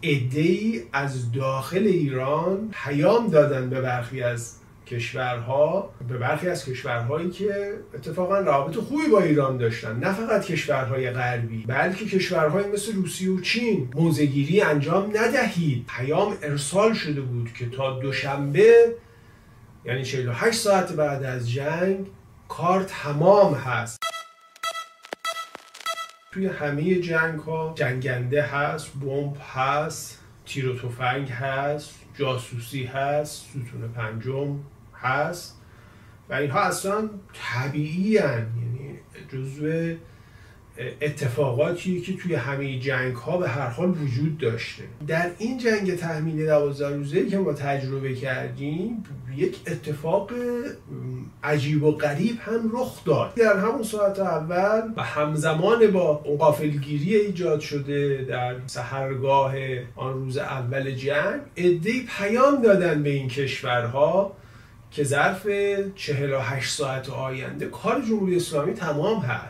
عده‌ای از داخل ایران پیام دادن به برخی از کشورهایی که اتفاقا روابط خوبی با ایران داشتن، نه فقط کشورهای غربی بلکه کشورهای مثل روسیه و چین، موضع‌گیری انجام ندهید. پیام ارسال شده بود که تا دوشنبه، یعنی 48 ساعت بعد از جنگ، کار تمام هست. توی همه جنگ ها جنگنده هست، بمب هست، تیر و تفنگ هست، جاسوسی هست، ستون پنجم هست و اینها اصلا طبیعی هستند. یعنی جزو اتفاقاتی که توی همه جنگ ها به هر حال وجود داشته. در این جنگ تحمیل 12 روزه‌ای که ما تجربه کردیم یک اتفاق عجیب و غریب هم رخ داد. در همون ساعت اول و همزمان با غافلگیری ایجاد شده در سحرگاه آن روز اول جنگ، عده‌ای پیام دادن به این کشورها که ظرف 48 ساعت آینده کار جمهوری اسلامی تمام هست.